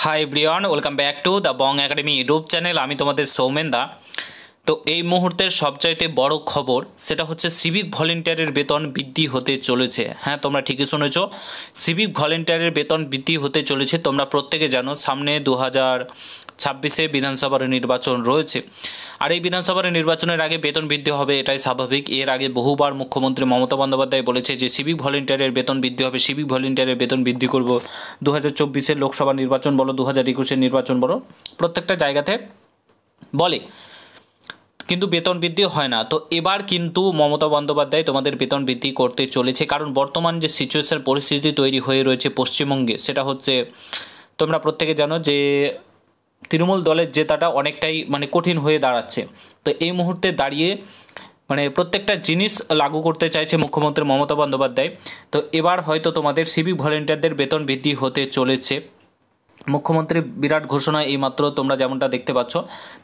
Hi everyone, welcome back to the Bong academy YouTube channel. আমি তোমাদের সৌমেন দা। তো এই মুহূর্তের সবচাইতে বড় খবর সেটা হচ্ছে সিভিক ভলেন্টিয়ারের বেতন বৃদ্ধি হতে চলেছে। হ্যাঁ, তোমরা ঠিকই শুনেছ, সিভিক ভলেন্টিয়ারের বেতন বৃদ্ধি হতে চলেছে। তোমরা প্রত্যেকে জানো সামনে 2026 বিধানসভার নির্বাচন রয়েছে, আর এই বিধানসভার নির্বাচনের আগে বেতন বৃদ্ধি হবে, এটাই স্বাভাবিক। এর আগে বহুবার মুখ্যমন্ত্রী মমতা বন্দ্যোপাধ্যায় বলেছে যে সিভিক ভলেন্টিয়ারের বেতন বৃদ্ধি হবে, সিভিক ভলেন্টিয়ারের বেতন বৃদ্ধি করব। 2024 লোকসভা নির্বাচন বলো, 2021 নির্বাচন বলো, প্রত্যেকটা জায়গাতে বলে, কিন্তু বেতন বৃদ্ধি হয় না। তো এবার কিন্তু মমতা বন্দ্যোপাধ্যায় তোমাদের বেতন বৃদ্ধি করতে চলেছে, কারণ বর্তমান যে সিচুয়েশন পরিস্থিতি তৈরি হয়ে রয়েছে পশ্চিমবঙ্গে, সেটা হচ্ছে তোমরা প্রত্যেকে জানো যে তৃণমূল দলের জেতাটা অনেকটাই কঠিন হয়ে দাঁড়াচ্ছে। তো এই মুহূর্তে দাঁড়িয়ে প্রত্যেকটা জিনিস লাগু করতে চাইছে মুখ্যমন্ত্রী মমতা বন্দ্যোপাধ্যায়। তো এবার হয়তো তোমাদের সিভিক ভলেন্টিয়ারদের বেতন বৃদ্ধি হতে চলেছে। মুখ্যমন্ত্রীর বিরাট ঘোষণা এইমাত্র তোমরা যেমনটা দেখতে পাচ্ছ,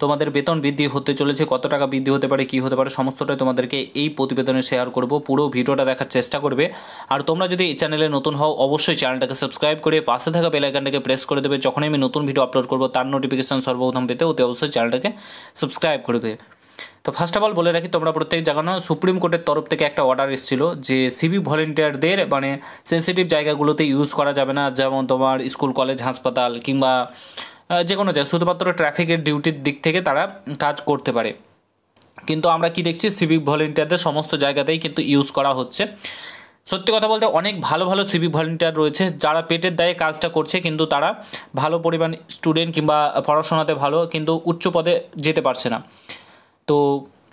তোমাদের বেতন বৃদ্ধি হতে চলেছে। কত টাকা বৃদ্ধি হতে পারে, কী হতে পারে, সমস্তটাই তোমাদেরকে এই প্রতিবেদনে শেয়ার করব। পুরো ভিডিওটা দেখার চেষ্টা করবে। আর তোমরা যদি এই চ্যানেলে নতুন হও, অবশ্যই চ্যানেলটাকে সাবস্ক্রাইব করে পাশে থাকা বেল আইকনটাকে প্রেস করে দেবে। যখনই আমি নতুন ভিডিও আপলোড করব তার নোটিফিকেশন সর্বপ্রথম পেতে অতি অবশ্যই চ্যানেলটাকে সাবস্ক্রাইব করবে। তো ফার্স্ট অফ অল বলে রাখি, তোমরা প্রত্যেক জায়গানো সুপ্রিম কোর্টের তরফ থেকে একটা অর্ডার এসেছিল যে সিভিক ভলেন্টিয়ারদের সেন্সিটিভ জায়গাগুলোতে ইউজ করা যাবে না, যেমন তোমার স্কুল, কলেজ, হাসপাতাল কিংবা যে কোনো জায়গায়, শুধুমাত্র ট্রাফিকের ডিউটির দিক থেকে তারা কাজ করতে পারে। কিন্তু আমরা কি দেখছি, সিভিক ভলেন্টিয়ারদের সমস্ত জায়গাতেই কিন্তু ইউজ করা হচ্ছে। সত্যি কথা বলতে অনেক ভালো ভালো সিভিক ভলেন্টিয়ার রয়েছে যারা পেটের দায়ে কাজটা করছে, কিন্তু তারা ভালো পরিমাণ স্টুডেন্ট কিংবা পড়াশোনাতে ভালো, কিন্তু উচ্চ পদে যেতে পারছে না। তো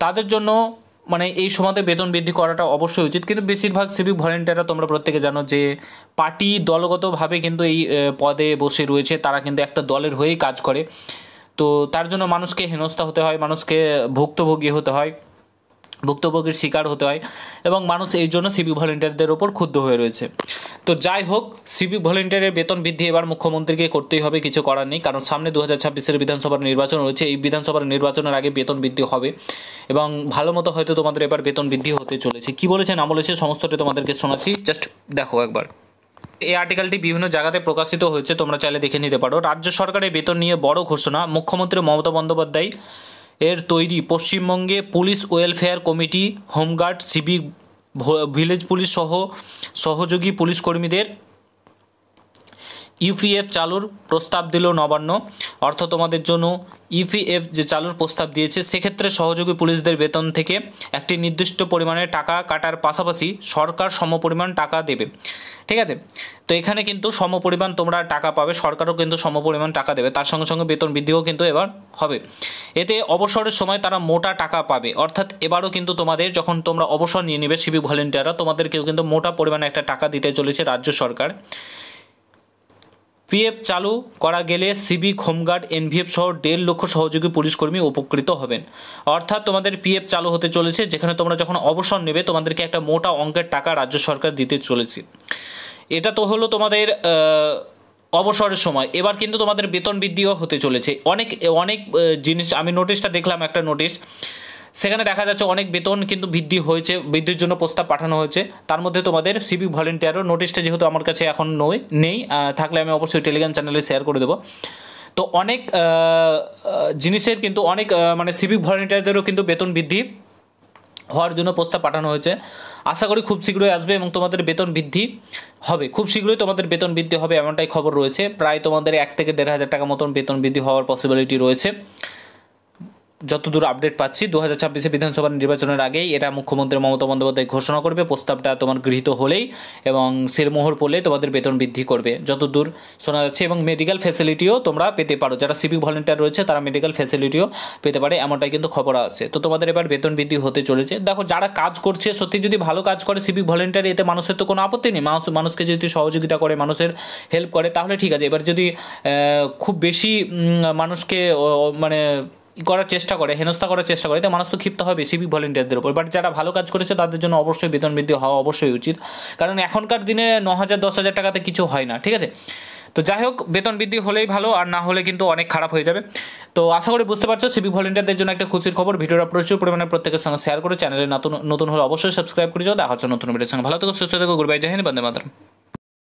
তাদের জন্য এই সময়তে বেতন বৃদ্ধি করাটা অবশ্যই উচিত। কিন্তু বেশিরভাগ সিভিক ভলেন্টিয়াররা তোমরা প্রত্যেকে জানো যে পার্টি দলগতভাবে কিন্তু এই পদে বসে রয়েছে, তারা কিন্তু একটা দলের হয়েই কাজ করে। তো তার জন্য মানুষকে হেনস্থা হতে হয়, মানুষকে ভুক্তভোগী হতে হয়, ভুক্তভোগীর শিকার হতে হয়, এবং মানুষ এই জন্য সিভিক ভলেন্টিয়ারদের ওপর ক্ষুব্ধ হয়ে রয়েছে। তো যাই হোক, সিভিক ভলেন্টিয়ারের বেতন বৃদ্ধি এবার মুখ্যমন্ত্রীকে করতেই হবে, কিছু করার নেই। কারণ সামনে 2026 বিধানসভার নির্বাচন রয়েছে। এই বিধানসভার নির্বাচনের আগে বেতন বৃদ্ধি হবে, এবং ভালো মতো হয়তো তোমাদের এবার বেতন বৃদ্ধি হতে চলেছে। কি বলেছে না বলেছে সমস্তটা তোমাদেরকে শোনাচ্ছি, জাস্ট দেখো একবার। এই আর্টিকেলটি বিভিন্ন জায়গাতে প্রকাশিত হয়েছে, তোমরা চাইলে দেখে নিতে পারো। রাজ্য সরকারের বেতন নিয়ে বড় ঘোষণা, মুখ্যমন্ত্রী মমতা বন্দ্যোপাধ্যায় এর তৈরি পশ্চিমবঙ্গে police welfare committee, home guard, civic, village police সহ সহযোগী পুলিশ কর্মীদের ইউপিএফ চালুর প্রস্তাব দিল নবান্ন। অর্থ তোমাদের জন্য ইউপিএফ যে চালুর প্রস্তাব দিয়েছে, সেক্ষেত্রে সহযোগী পুলিশদের বেতন থেকে একটি নির্দিষ্ট পরিমাণে টাকা কাটার পাশাপাশি সরকার সমপরিমাণ টাকা দেবে। ঠিক আছে, তো এখানে কিন্তু সমপরিমাণ তোমরা টাকা পাবে, সরকারও কিন্তু সমপরিমাণ টাকা দেবে, তার সঙ্গে সঙ্গে বেতন বৃদ্ধিও কিন্তু এবার হবে। এতে অবসরের সময় তারা মোটা টাকা পাবে, অর্থাৎ এবারও কিন্তু তোমাদের যখন তোমরা অবসর নিয়ে নেবে সিভিক ভলেন্টিয়াররা, তোমাদেরকেও কিন্তু মোটা পরিমাণে একটা টাকা দিতে চলেছে রাজ্য সরকার। পিএফ চালু করা গেলে সিভিক, হোমগার্ড, এনভিএফ সহ 1.5 লক্ষ সহযোগী পুলিশকর্মী উপকৃত হবেন। অর্থাৎ তোমাদের পিএফ চালু হতে চলেছে, যেখানে তোমরা যখন অবসর নেবে তোমাদেরকে একটা মোটা অঙ্কের টাকা রাজ্য সরকার দিতে চলেছে। এটা তো হলো তোমাদের অবসরের সময়। এবার কিন্তু তোমাদের বেতন বৃদ্ধিও হতে চলেছে। অনেক অনেক জিনিস আমি নোটিশটা দেখলাম, একটা নোটিশ, সেখানে দেখা যাচ্ছে অনেক বেতন কিন্তু বৃদ্ধি হয়েছে, বৃদ্ধির জন্য প্রস্তাব পাঠানো হয়েছে। তার মধ্যে তোমাদের সিভিক ভলেন্টিয়ারও নোটিশটা যেহেতু আমার কাছে এখন নেই, থাকলে আমি অবশ্যই টেলিগ্রাম চ্যানেলে শেয়ার করে দেবো। তো অনেক জিনিসের কিন্তু অনেক সিভিক ভলেন্টিয়ারদেরও কিন্তু বেতন বৃদ্ধি হওয়ার জন্য প্রস্তাব পাঠানো হয়েছে। আশা করি খুব শীঘ্রই আসবে এবং তোমাদের বেতন বৃদ্ধি হবে, খুব শীঘ্রই তোমাদের বেতন বৃদ্ধি হবে এমনটাই খবর রয়েছে। প্রায় তোমাদের 1 থেকে 1.5 টাকা মতন বেতন বৃদ্ধি হওয়ার পসিবিলিটি রয়েছে, যতদূর আপডেট পাচ্ছি। 2026 বিধানসভা নির্বাচনের আগেই এটা মুখ্যমন্ত্রী মমতা বন্দ্যোপাধ্যায় ঘোষণা করবে। প্রস্তাবটা তোমার গৃহীত হলেই এবং সিলমোহর পড়লে তোমাদের বেতন বৃদ্ধি করবে যতদূর শোনা যাচ্ছে, এবং মেডিকেল ফ্যাসিলিটিও তোমরা পেতে পারো। যারা সিভিক ভলেন্টিয়ার রয়েছে তারা মেডিকেল ফ্যাসিলিটিও পেতে পারে, এমনটাই কিন্তু খবর আছে। তো তোমাদের এবার বেতন বৃদ্ধি হতে চলেছে। দেখো, যারা কাজ করছে সত্যি যদি ভালো কাজ করে সিভিক ভলেন্টিয়ার, এতে মানুষের তো কোনো আপত্তি নেই। মানুষকে যদি সহযোগিতা করে, মানুষের হেল্প করে, তাহলে ঠিক আছে। এবার যদি খুব বেশি মানুষকে করার চেষ্টা করে, হেনস্থা করার চেষ্টা করে, তো মানুষ তো ক্ষিপ্ত হবে সিভিক ভলেন্টিয়ারদের উপর। বাট যারা ভালো কাজ করেছে তাদের জন্য অবশ্যই বেতন বৃদ্ধি হওয়া অবশ্যই উচিত, কারণ এখনকার দিনে 9,000 10,000 টাকাতে কিছু হয় না। ঠিক আছে, তো যাই হোক, বেতন বৃদ্ধি হলেই ভালো, আর না হলে কিন্তু অনেক খারাপ হয়ে যাবে। তো আশা করি বুঝতে পারছো, সিভিক ভলেন্টিয়ারদের জন্য একটা খুশির খবর। ভিডিওটা প্রচুর পরিমাণে প্রত্যেকের সঙ্গে শেয়ার করে, চ্যানেলে নতুন হলে অবশ্যই সাবস্ক্রাইব করে যাও। দেখা হচ্ছে নতুন ভিডিওর সঙ্গে। ভালো থেকো, সুস্থ থেকো, গুড বাই, জয় হিন্দ, বন্দে মাতরম।